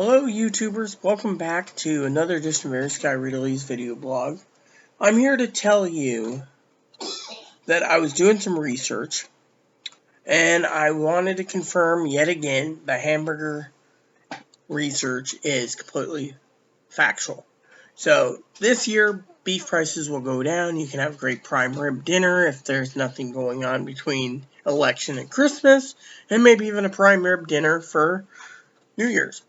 Hello YouTubers, welcome back to another edition of Very Sky Readley's video blog. I'm here to tell you that I was doing some research and I wanted to confirm yet again the Hamberger research is completely factual. So this year beef prices will go down. You can have a great prime rib dinner if there's nothing going on between election and Christmas, and maybe even a prime rib dinner for New Year's.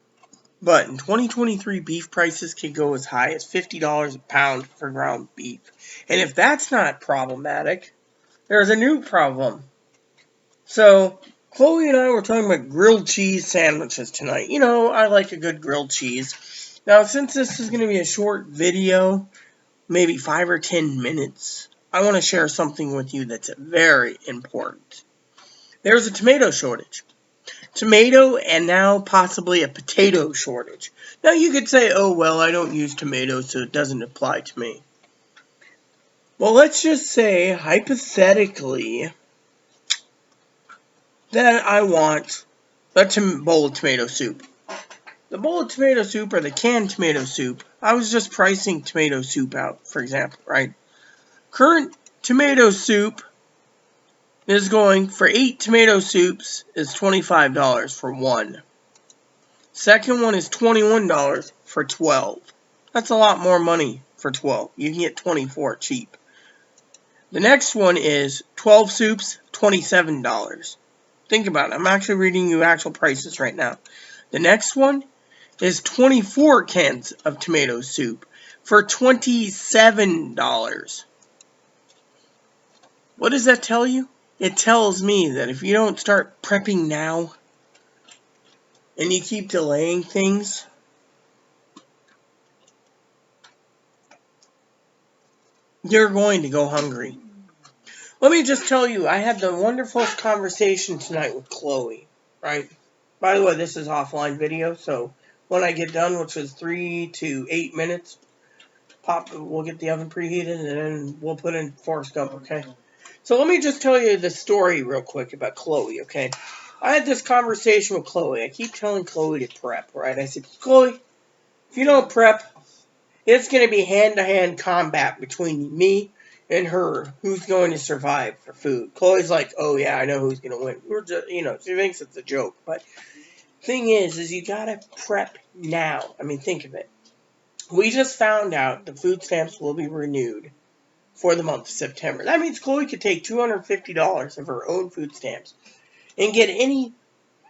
But in 2023, beef prices can go as high as $50 a pound for ground beef. And if that's not problematic, there's a new problem. So, Chloe and I were talking about grilled cheese sandwiches tonight. You know, I like a good grilled cheese. Now, since this is going to be a short video, maybe 5 or 10 minutes, I want to share something with you that's very important. There's a tomato shortage. Tomato and now possibly a potato shortage. Now you could say, oh well, I don't use tomatoes so it doesn't apply to me. Well, let's just say hypothetically that I want a bowl of tomato soup. The bowl of tomato soup or the canned tomato soup, I was just pricing tomato soup out, for example, right? Current tomato soup is going for 8 tomato soups is $25 for one. Second one is $21 for 12. That's a lot more money for 12. You can get 24 cheap. The next one is 12 soups, $27. Think about it. I'm actually reading you actual prices right now. The next one is 24 cans of tomato soup for $27. What does that tell you? It tells me that if you don't start prepping now and you keep delaying things, you're going to go hungry. Let me just tell you, I had the wonderful conversation tonight with Chloe, right? By the way, this is offline video, so when I get done, which is 3 to 8 minutes, we'll get the oven preheated, and then we'll put in Forrest Gump, okay? So let me just tell you the story real quick about Chloe, okay? I had this conversation with Chloe. I keep telling Chloe to prep, right? I said, Chloe, if you don't prep, it's going to be hand-to-hand combat between me and her. Who's going to survive for food? Chloe's like, oh yeah, I know who's going to win. We're just, she thinks it's a joke. But thing is you got to prep now. I mean, think of it. We just found out the food stamps will be renewed for the month of September. That means Chloe could take $250 of her own food stamps and get any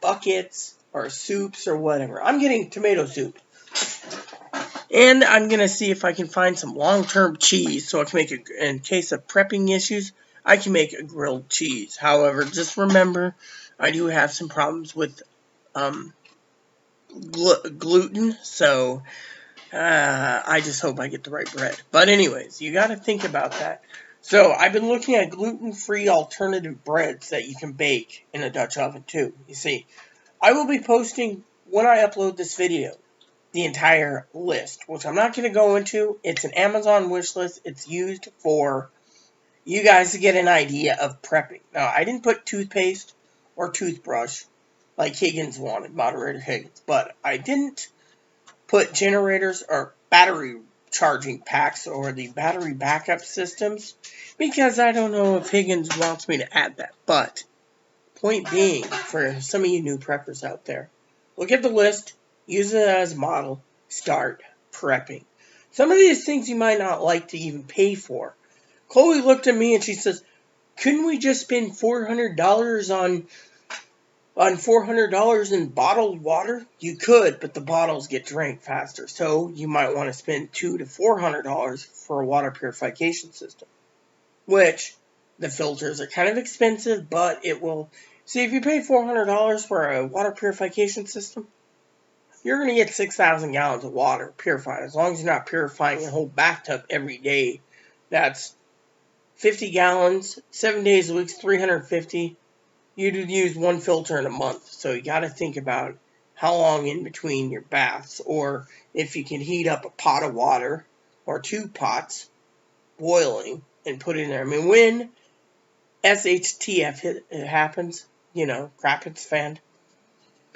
buckets or soups or whatever. I'm getting tomato soup. And I'm going to see if I can find some long-term cheese so I can make, in case of prepping issues, I can make a grilled cheese. However, just remember, I do have some problems with gluten, so I just hope I get the right bread. But anyways, you got to think about that. So I've been looking at gluten-free alternative breads that you can bake in a Dutch oven too. You see, I will be posting, when I upload this video, the entire list, which I'm not going to go into. It's an Amazon wish list. It's used for you guys to get an idea of prepping. Now, I didn't put toothpaste or toothbrush like Higgins wanted, moderator Higgins, but I didn't put generators or battery charging packs or the battery backup systems because I don't know if Higgins wants me to add that. But point being, for some of you new preppers out there, look at the list. Use it as a model. Start prepping. Some of these things you might not like to even pay for. Chloe looked at me and she says, couldn't we just spend $400 on $400 in bottled water? You could, but the bottles get drank faster. So you might want to spend $200 to $400 for a water purification system. Which, the filters are kind of expensive, but it will... See, if you pay $400 for a water purification system, you're going to get 6,000 gallons of water purified. As long as you're not purifying your whole bathtub every day. That's 50 gallons, 7 days a week, 350. You'd use one filter in a month. So you got to think about how long in between your baths. Or if you can heat up a pot of water or 2 pots boiling and put it in there. I mean, when SHTF happens, Crapets fan,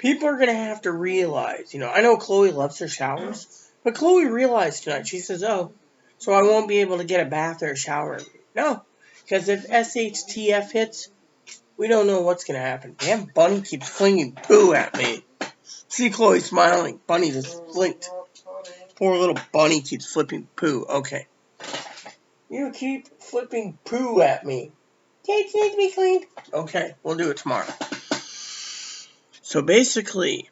people are going to have to realize, I know Chloe loves her showers, but Chloe realized tonight, she says, oh, so I won't be able to get a bath or a shower. No, because if SHTF hits, we don't know what's going to happen. Damn, Bunny keeps flinging poo at me. See Chloe smiling. Bunny just blinked. Poor little Bunny keeps flipping poo. Okay. You keep flipping poo at me. Cage needs to be cleaned. Okay, we'll do it tomorrow. So basically,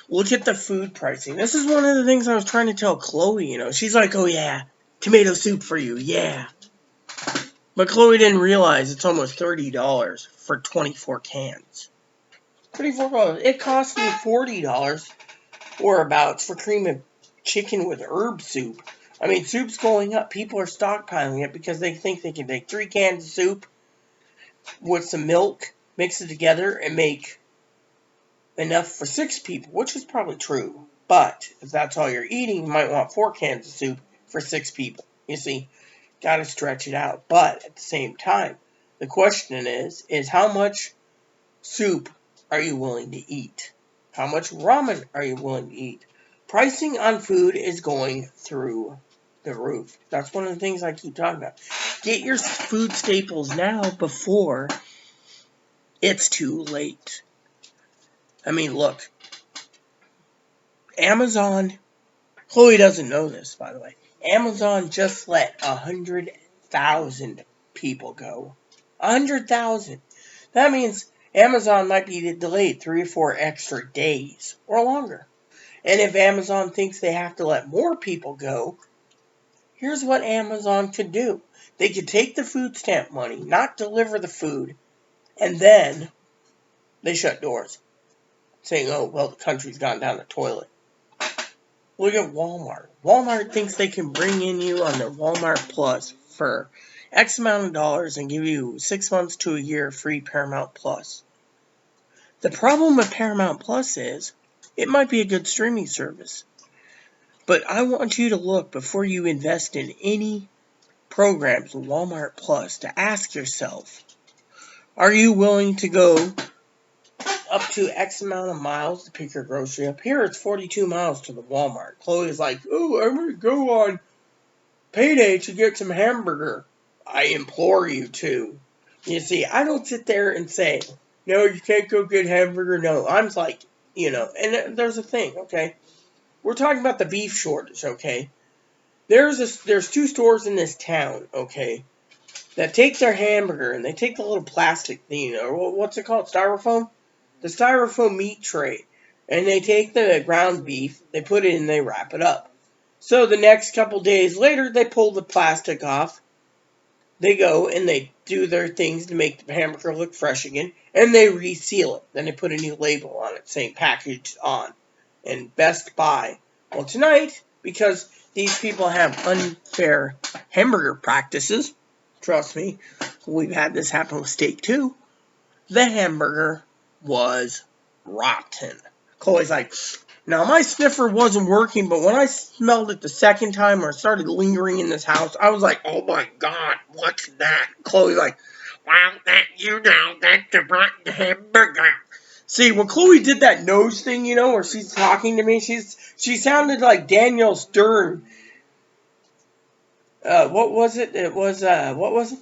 look at the food pricing. This is one of the things I was trying to tell Chloe, She's like, oh yeah, tomato soup for you, yeah. But Chloe didn't realize it's almost $30 for 24 cans. $34. It cost me $40 or about for cream of chicken with herb soup. I mean, soup's going up. People are stockpiling it because they think they can take 3 cans of soup with some milk, mix it together, and make enough for 6 people, which is probably true. But if that's all you're eating, you might want 4 cans of soup for 6 people. You see, got to stretch it out. But at the same time, the question is how much soup are you willing to eat? How much ramen are you willing to eat? Pricing on food is going through the roof. That's one of the things I keep talking about. Get your food staples now before it's too late. I mean, look. Amazon, Chloe doesn't know this, by the way. Amazon just let 100,000 people go. 100,000. That means Amazon might be delayed 3 or 4 extra days or longer. And if Amazon thinks they have to let more people go, here's what Amazon could do. They could take the food stamp money, not deliver the food, and then they shut doors, saying, oh, well, the country's gone down the toilet. Look at Walmart. Walmart thinks they can bring in you on their Walmart Plus for X amount of dollars and give you 6 months to a year free Paramount Plus. The problem with Paramount Plus is it might be a good streaming service, but I want you to look before you invest in any programs with Walmart Plus to ask yourself, are you willing to go up to X amount of miles to pick your grocery up? Here it's 42 miles to the Walmart. Chloe's like, oh, I'm going to go on payday to get some hamburger. I implore you to. You see, I don't sit there and say, no, you can't go get hamburger. No, I'm like, and there's a thing, okay? We're talking about the beef shortage, okay? There's 2 stores in this town, okay, that take their hamburger and they take the little plastic thing, what's it called, styrofoam? The styrofoam meat tray, and they take the ground beef, they put it in, they wrap it up. So the next couple days later, they pull the plastic off, they go and they do their things to make the hamburger look fresh again, and they reseal it. Then they put a new label on it saying packaged on and Best Buy. Well, tonight, because these people have unfair hamburger practices, trust me, we've had this happen with steak too, the hamburger was rotten. Chloe's like, now my sniffer wasn't working, but when I smelled it the second time or started lingering in this house, I was like, oh my God, what's that? Chloe's like, well, that's the rotten hamburger. See, when Chloe did that nose thing, where she's talking to me, she sounded like Daniel Stern. What was it? It was, what was it?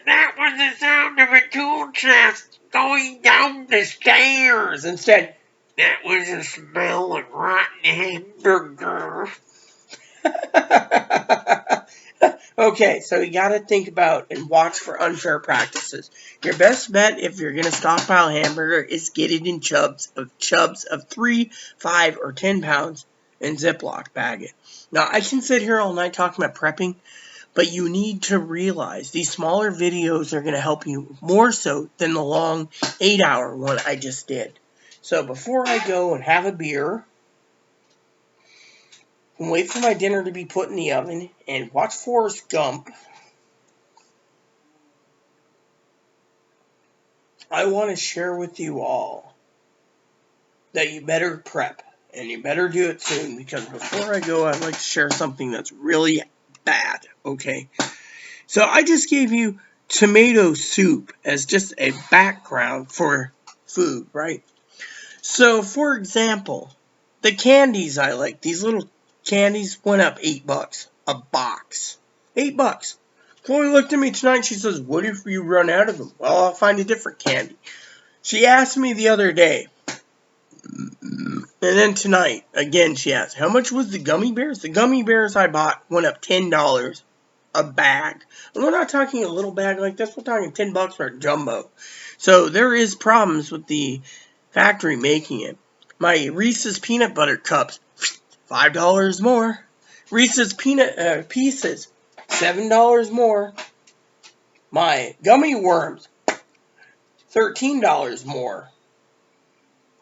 That was the sound of a tool chest going down the stairs. Instead, that was the smell of rotten hamburger. Okay, so you got to think about and watch for unfair practices. Your best bet if you're going to stockpile hamburger is get it in chubs of 3, 5, or 10 pounds and Ziploc bag it. Now, I can sit here all night talking about prepping, but you need to realize these smaller videos are going to help you more so than the long 8-hour one I just did. So before I go and have a beer and wait for my dinner to be put in the oven and watch Forrest Gump, I want to share with you all that you better prep and you better do it soon, because before I go, I'd like to share something that's really bad, okay? So I just gave you tomato soup as just a background for food, right? So, for example, the candies I like, these little candies went up $8 a box. $8. Chloe looked at me tonight and she says, what if you run out of them? Well, I'll find a different candy. She asked me the other day, and then tonight, again, she asked, how much was the gummy bears? The gummy bears I bought went up $10 a bag. And we're not talking a little bag like this. We're talking $10 for a jumbo. So there is problems with the factory making it. My Reese's peanut butter cups, $5 more. Reese's peanut pieces, $7 more. My gummy worms, $13 more.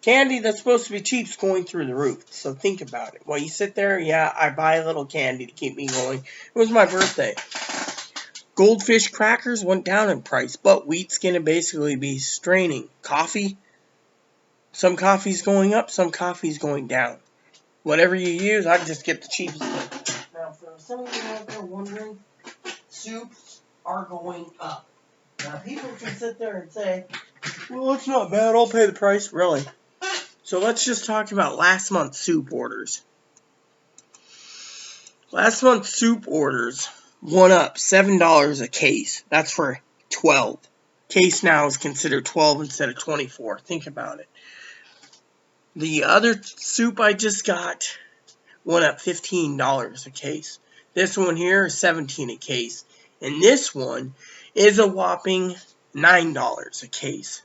Candy that's supposed to be cheap is going through the roof. So think about it. While you sit there, yeah, I buy a little candy to keep me going. It was my birthday. Goldfish crackers went down in price, but wheat's going to basically be straining. Coffee, some coffee's going up, some coffee's going down. Whatever you use, I just get the cheapest one. Now, for some of you out there wondering, soups are going up. Now, people can sit there and say, well, it's not bad, I'll pay the price. Really? So let's just talk about last month's soup orders. Last month's soup orders went up $7 a case. That's for 12. Case now is considered 12 instead of 24. Think about it. The other soup I just got went up $15 a case. This one here is $17 a case. And this one is a whopping $9 a case.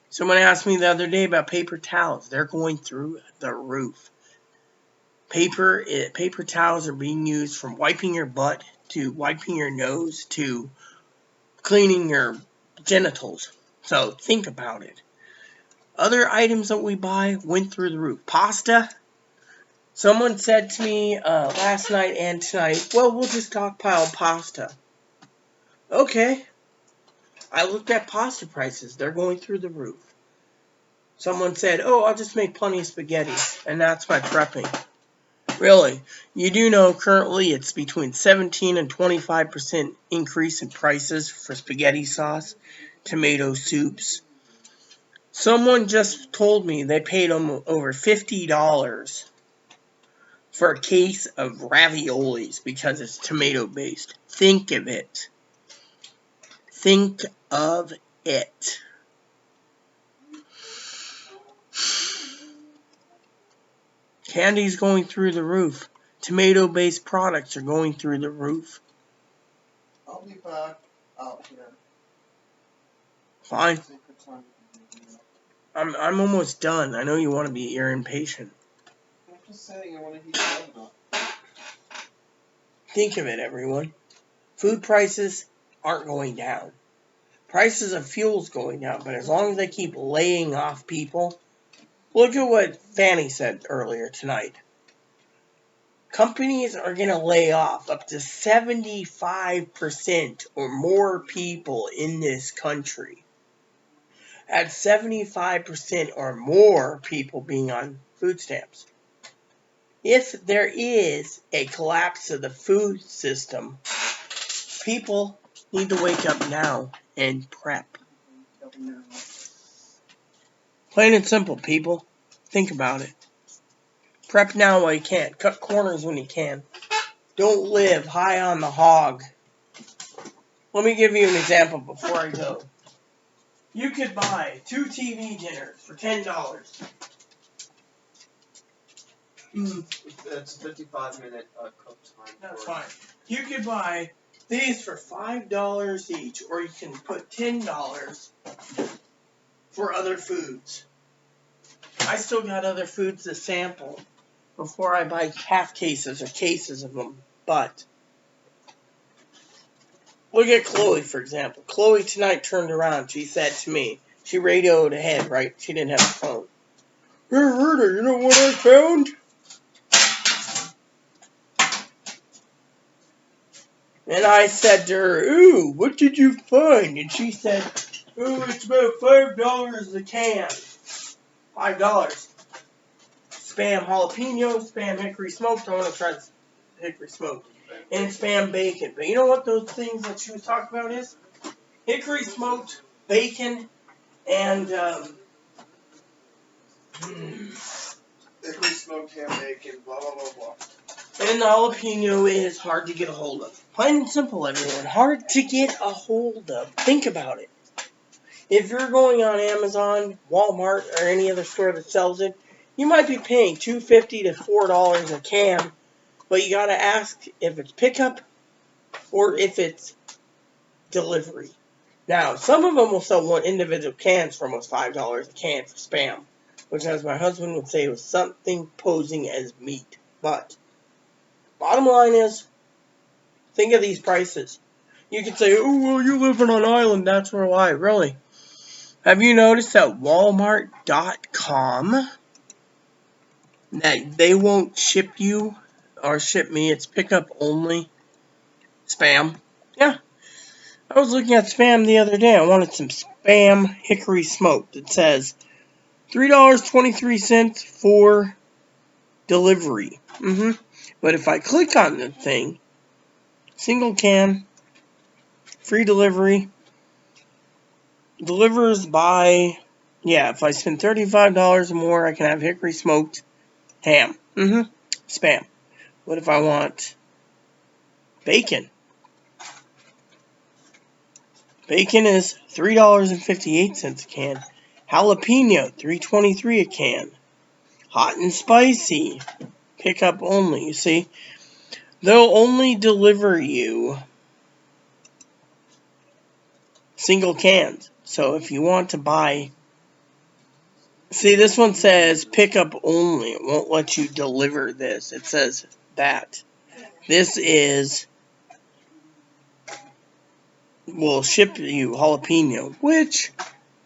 Someone asked me the other day about paper towels. They're going through the roof. Paper towels are being used from wiping your butt to wiping your nose to cleaning your genitals. So think about it. Other items that we buy went through the roof. Pasta. Someone said to me last night and tonight, well, we'll just stockpile pasta. Okay. I looked at pasta prices. They're going through the roof. Someone said, oh, I'll just make plenty of spaghetti. And that's my prepping. Really, you do know currently it's between 17 and 25% increase in prices for spaghetti sauce, tomato soups. Someone just told me they paid them over $50 for a case of raviolis because it's tomato based. Think of it. Think of it. Candy's going through the roof. Tomato-based products are going through the roof. I'll be back out here. Fine. I'm almost done. I know you're impatient. I'm just saying I want to heat it up. Think of it, everyone. Food prices aren't going down. Prices of fuel's going down, but as long as they keep laying off people, look at what Fanny said earlier tonight. Companies are going to lay off up to 75% or more people in this country. At 75% or more people being on food stamps. If there is a collapse of the food system, people need to wake up now and prep. Plain and simple, people. Think about it. Prep now while you can. Cut corners when you can. Don't live high on the hog. Let me give you an example before I go. You could buy 2 TV dinners for $10. It's a 55-minute cook time. That's fine. You could buy these for $5 each, or you can put $10 for other foods. I still got other foods to sample before I buy half cases or cases of them. But look at Chloe, for example. Chloe tonight turned around. She said to me, she radioed ahead, right? She didn't have a phone. Hey, Rita, you know what I found? And I said to her, ooh, what did you find? And she said, ooh, it's about $5 a can. $5. Spam jalapeno, spam hickory smoked. I want to try hickory smoked. And spam bacon. But you know what those things that she was talking about is? Hickory smoked, bacon, and Hickory smoked ham bacon, blah, blah, blah, blah. And the jalapeno is hard to get a hold of. Plain and simple, everyone. Hard to get a hold of. Think about it. If you're going on Amazon, Walmart, or any other store that sells it, you might be paying $2.50 to $4 a can, but you gotta ask if it's pickup or if it's delivery. Now, some of them will sell one individual cans for almost $5 a can for Spam, which, as my husband would say, was something posing as meat. But bottom line is, think of these prices. You can say, oh, well, you live on an island, that's why. Really? Have you noticed that Walmart.com, that they won't ship you or ship me, it's pickup only Spam? Yeah. I was looking at Spam the other day. I wanted some Spam hickory smoked. It says $3.23 for delivery. But if I click on the thing, single can, free delivery, delivers by, if I spend $35 or more, I can have hickory smoked ham. Spam. What if I want bacon? Bacon is $3.58 a can. Jalapeno, $3.23 a can. Hot and spicy, pickup only. You see, they'll only deliver you single cans. So if you want to buy, see, this one says pickup only. It won't let you deliver this. It says that. This is, will ship you jalapeno, which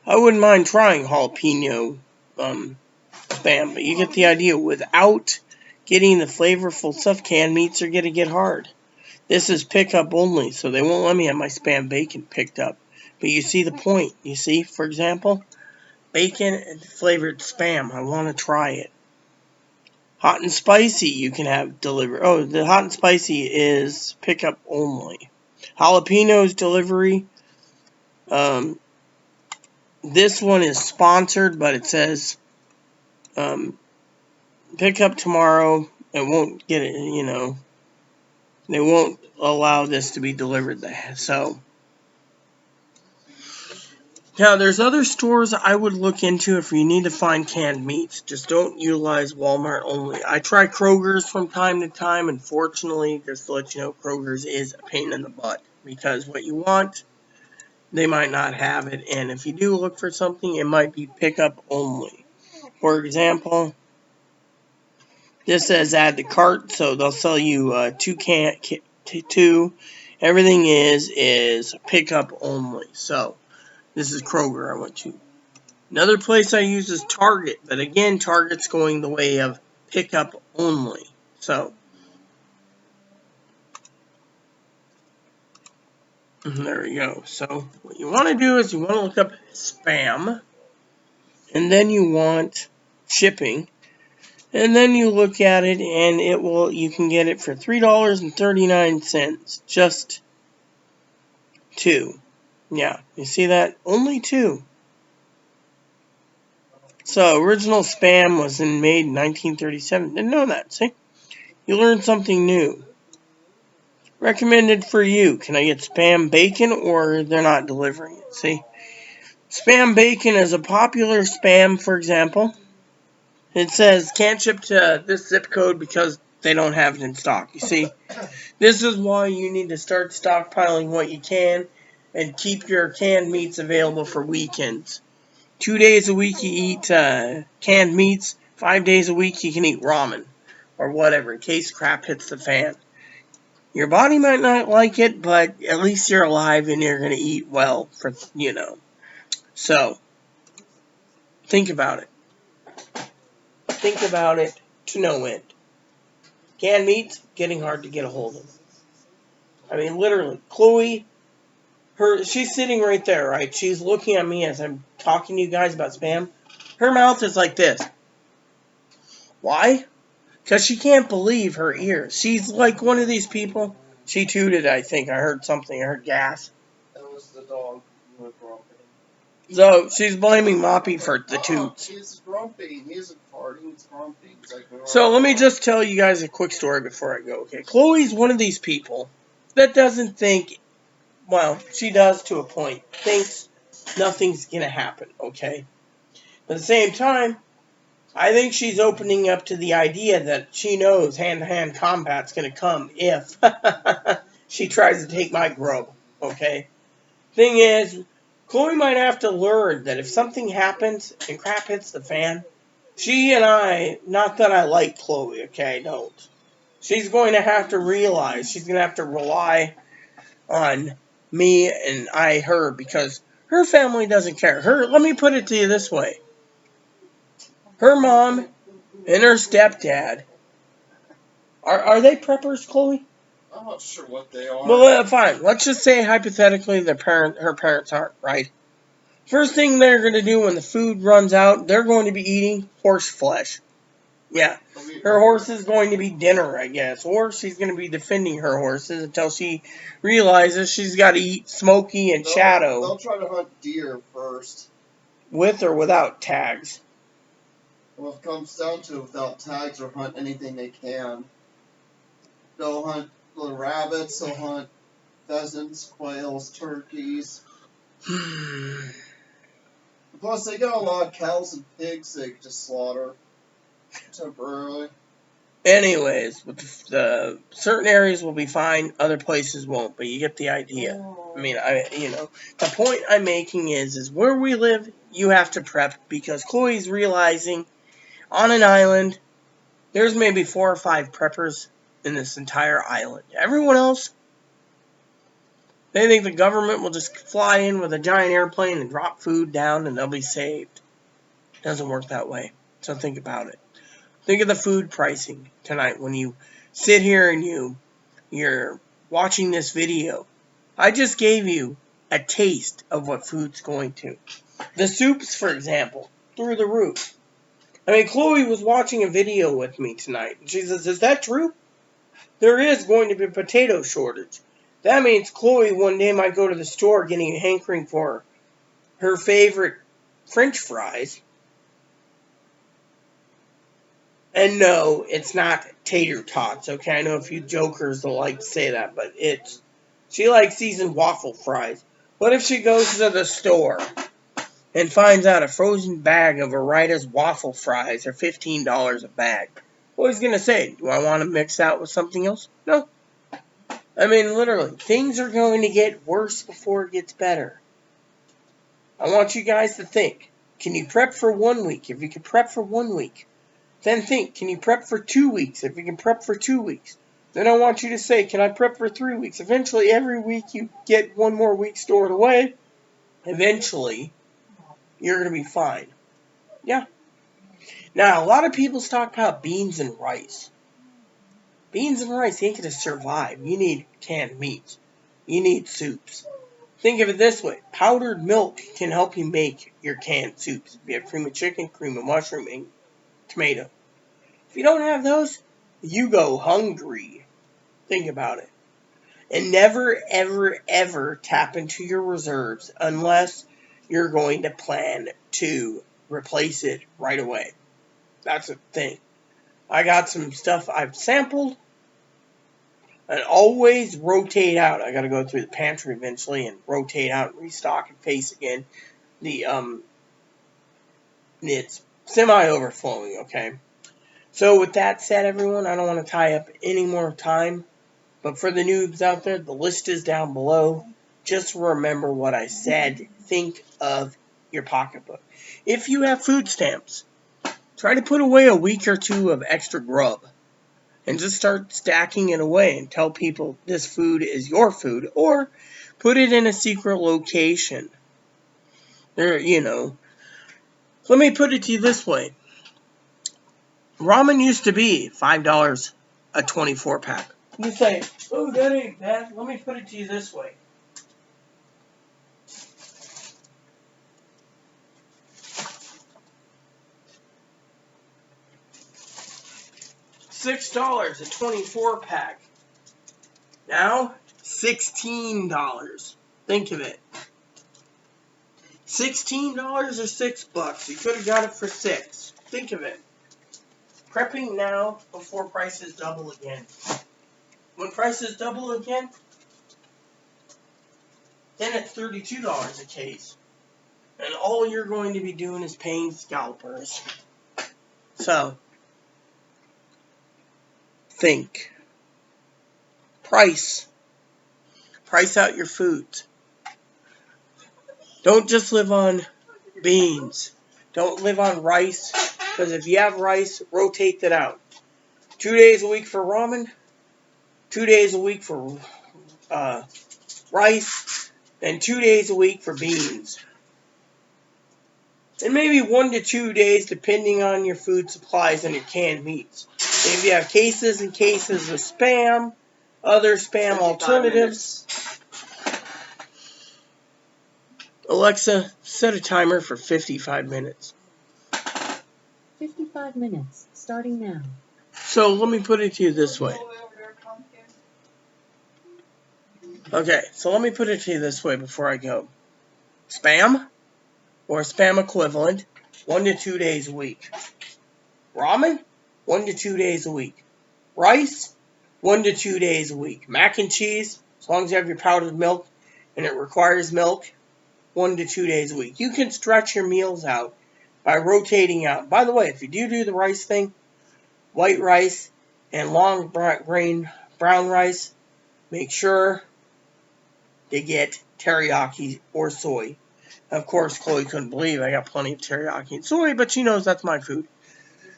I wouldn't mind trying jalapeno Spam, but you get the idea. Without getting the flavorful stuff, canned meats are going to get hard. This is pickup only, so they won't let me have my Spam bacon picked up. But you see the point. You see, for example, bacon and flavored Spam. I want to try it. Hot and spicy you can have delivered. Oh, the hot and spicy is pickup only. Jalapenos delivery. This one is sponsored, but it says pick up tomorrow. It won't get it, they won't allow this to be delivered there. So now there's other stores I would look into if you need to find canned meats. Just don't utilize Walmart only. I try Kroger's from time to time. Unfortunately, just to let you know, Kroger's is a pain in the butt because what you want, they might not have it. And if you do look for something, it might be pickup only. For example, this says add to cart, so they'll sell you two. Everything is pickup only. So this is Kroger I went to. Another place I use is Target, but again, Target's going the way of pickup only. So there we go. So what you want to do is you want to look up Spam, and then you want shipping. And then you look at it, and you can get it for $3.39. Just two. Yeah, you see that? Only two. So, original Spam was made in 1937. Didn't know that, see? You learned something new. Recommended for you. Can I get Spam bacon, or they're not delivering it, see? Spam bacon is a popular Spam, for example. It says, can't ship to this zip code because they don't have it in stock. You see, this is why you need to start stockpiling what you can and keep your canned meats available for weekends. 2 days a week you eat canned meats. 5 days a week you can eat ramen or whatever in case crap hits the fan. Your body might not like it, but at least you're alive and you're going to eat well for, So, think about it. Think about it to no end. Canned meats, getting hard to get a hold of. I mean, literally, Chloe, she's sitting right there, right? She's looking at me as I'm talking to you guys about Spam. Her mouth is like this. Why? Because she can't believe her ears. She's like one of these people. She tooted, I think. I heard something. I heard gas. That was the dog who went broken. So she's blaming Moppy for the toots. He's grumpy. He isn't farting. He's grumpy. He's like, So let me just tell you guys a quick story before I go. Okay, Chloe's one of these people that doesn't think. Well, she does to a point. Thinks nothing's gonna happen. Okay. But at the same time, I think she's opening up to the idea that she knows hand-to-hand combat's going to come if she tries to take my grub, okay? Thing is, Chloe might have to learn that if something happens and crap hits the fan, she and I, not that I like Chloe, okay, I don't. She's going to have to realize, she's going to have to rely on me and I her because her family doesn't care. Let me put it to you this way. Her mom and her stepdad. Are they preppers, Chloe? I'm not sure what they are. Well, fine. Let's just say hypothetically her parents aren't, right? First thing they're going to do when the food runs out, they're going to be eating horse flesh. Yeah. Her horse is going to be dinner, I guess. Or she's going to be defending her horses until she realizes she's got to eat Smokey and Shadow. They'll try to hunt deer first. With or without tags? Well, it comes down to without tags or hunt anything they can. They'll hunt little rabbits, they'll hunt pheasants, quails, turkeys. Plus, they got a lot of cows and pigs they can just slaughter temporarily. Anyways, the certain areas will be fine, other places won't, but you get the idea. I mean, the point I'm making is where we live, you have to prep because Chloe's realizing on an island, there's maybe 4 or 5 preppers in this entire island. Everyone else, they think the government will just fly in with a giant airplane and drop food down and they'll be saved. Doesn't work that way. So think about it. Think of the food pricing tonight when you sit here and you're watching this video. I just gave you a taste of what food's going to. The soups, for example, through the roof. I mean, Chloe was watching a video with me tonight. She says, is that true? There is going to be a potato shortage. That means Chloe one day might go to the store getting a hankering for her favorite French fries. And no, it's not tater tots, okay? I know a few jokers will like to say that, but she likes seasoned waffle fries. What if she goes to the store and finds out a frozen bag of Arita's waffle fries are $15 a bag? What he's going to say? Do I want to mix that with something else? No. I mean, literally, things are going to get worse before it gets better. I want you guys to think. Can you prep for 1 week? If you can prep for 1 week, then think, can you prep for 2 weeks? If you can prep for 2 weeks. Then I want you to say, can I prep for 3 weeks? Eventually, every week you get 1 more week stored away. Eventually, you're going to be fine. Yeah. Now, a lot of people talk about beans and rice. Beans and rice ain't going to survive. You need canned meats. You need soups. Think of it this way. Powdered milk can help you make your canned soups. If you have cream of chicken, cream of mushroom, and tomato. If you don't have those, you go hungry. Think about it. And never, ever, ever tap into your reserves unless you're going to plan to replace it right away. That's the thing. I got some stuff I've sampled. And always rotate out. I got to go through the pantry eventually and rotate out and restock and face again. It's semi-overflowing, okay? So with that said, everyone, I don't want to tie up any more time. But for the noobs out there, the list is down below. Just remember what I said. Think of your pocketbook. If you have food stamps, try to put away a week or 2 of extra grub. And just start stacking it away and tell people this food is your food. Or put it in a secret location. Let me put it to you this way. Ramen used to be $5 a 24-pack. You say, oh, that ain't bad. Let me put it to you this way. $6 a 24-pack. Now, $16. Think of it. $16 or $6. You could have got it for $6. Think of it. Prepping now before prices double again. When prices double again, then it's $32 a case. And all you're going to be doing is paying scalpers. So, think. Price out your foods. Don't just live on beans. Don't live on rice, because if you have rice, rotate that out. 2 days a week for ramen, 2 days a week for rice, and 2 days a week for beans. And maybe 1 to 2 days depending on your food supplies and your canned meats. If you have cases and cases of Spam, other Spam alternatives. Alexa, set a timer for 55 minutes. 55 minutes, starting now. So let me put it to you this way. Okay, so let me put it to you this way before I go. Spam, or Spam equivalent, 1 to 2 days a week. Ramen, 1 to 2 days a week. Rice, 1 to 2 days a week. Mac and cheese, as long as you have your powdered milk and it requires milk, 1 to 2 days a week. You can stretch your meals out by rotating out. By the way, if you do the rice thing, white rice and long grain brown rice, make sure they get teriyaki or soy. Of course, Chloe couldn't believe I got plenty of teriyaki and soy, but she knows that's my food.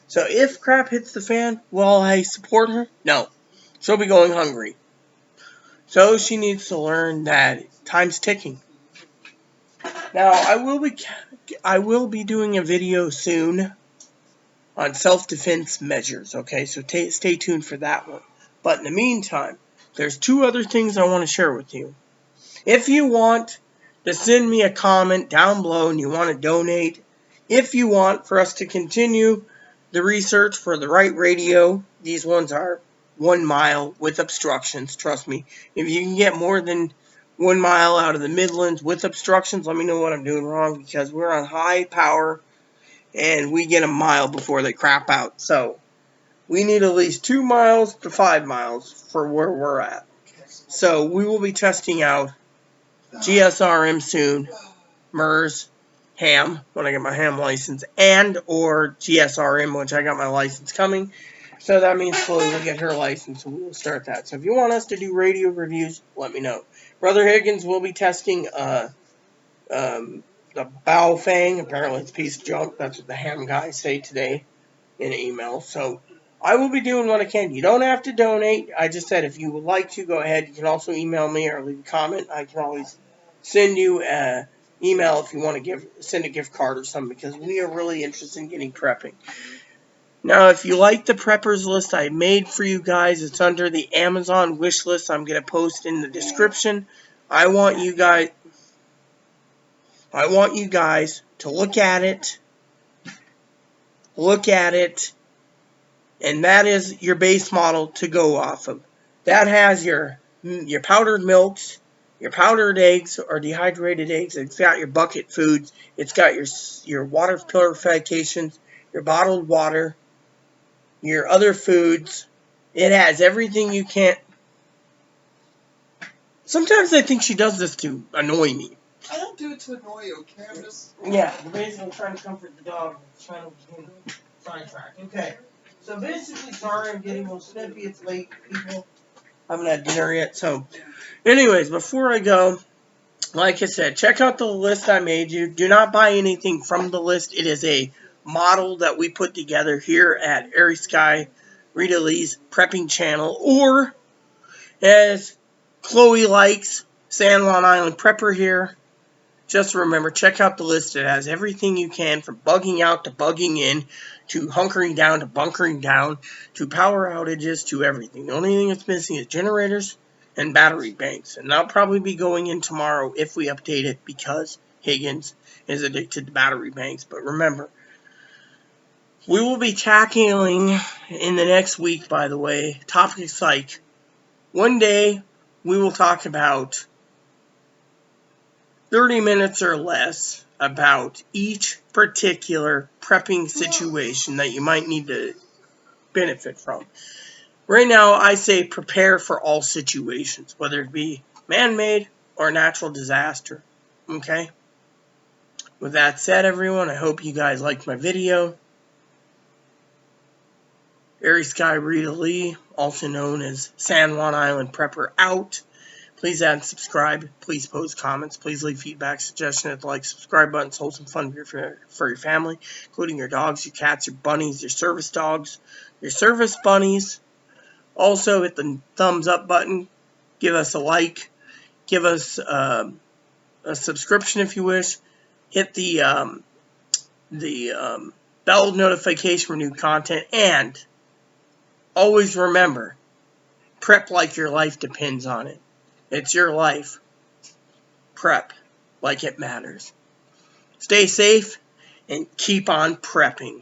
So if crap hits the fan, will I support her? No. She'll be going hungry. So she needs to learn that time's ticking. Now, I will be doing a video soon on self-defense measures, okay? So stay tuned for that one. But in the meantime, there's 2 other things I want to share with you. If you want to send me a comment down below and you want to donate, if you want for us to continue the research for the right radio, these ones are 1 mile with obstructions, trust me. If you can get more than 1 mile out of the Midlands with obstructions, let me know what I'm doing wrong, because we're on high power and we get a mile before they crap out. So we need at least 2 miles to 5 miles for where we're at. So we will be testing out GSRM soon, MERS, ham, when I get my ham license, and or GSRM, which I got my license coming. So that means Chloe will get her license and we will start that. So if you want us to do radio reviews, let me know. Brother Higgins will be testing the bow fang. Apparently it's a piece of junk. That's what the ham guys say today in an email. So I will be doing what I can. You don't have to donate. I just said if you would like to, go ahead. You can also email me or leave a comment. I can always send you an email if you want to send a gift card or something, because we are really interested in getting prepping. Now, if you like the preppers list I made for you guys, it's under the Amazon wish list. I'm going to post in the description. I want you guys to look at it, and that is your base model to go off of. That has your powdered milks, your powdered eggs or dehydrated eggs. It's got your bucket foods. It's got your water purifications, your bottled water, your other foods. It has everything you can't. Sometimes I think she does this to annoy me. I don't do it to annoy you, okay? I'm just... Yeah, we're basically trying to comfort the dog. Trying to sidetrack. Okay. So basically, sorry I'm getting a little snippy. It's late, people. I haven't had dinner yet. So, anyways, before I go, like I said, check out the list I made you. Do not buy anything from the list. It is a model that we put together here at Airy Sky Rita Lee's prepping channel, or as Chloe likes, San Juan Island Prepper here. Just remember, check out the list. It has everything you can, from bugging out to bugging in, to hunkering down to bunkering down, to power outages, to everything. The only thing that's missing is generators and battery banks. And that'll probably be going in tomorrow if we update it, because Higgins is addicted to battery banks. But remember, we will be tackling in the next week, by the way, topics like, one day we will talk about 30 minutes or less about each particular prepping situation that you might need to benefit from. Right now, I say prepare for all situations, whether it be man-made or natural disaster. Okay? With that said, everyone, I hope you guys liked my video. Airy Sky Rita Lee, also known as San Juan Island Prepper, out. Please add and subscribe. Please post comments. Please leave feedback, suggestions, hit the like, subscribe button. Wholesome fun for your family, including your dogs, your cats, your bunnies, your service dogs, your service bunnies. Also, hit the thumbs up button. Give us a like. Give us a subscription if you wish. Hit the bell notification for new content. And always remember, prep like your life depends on it. It's your life. Prep like it matters. Stay safe and keep on prepping.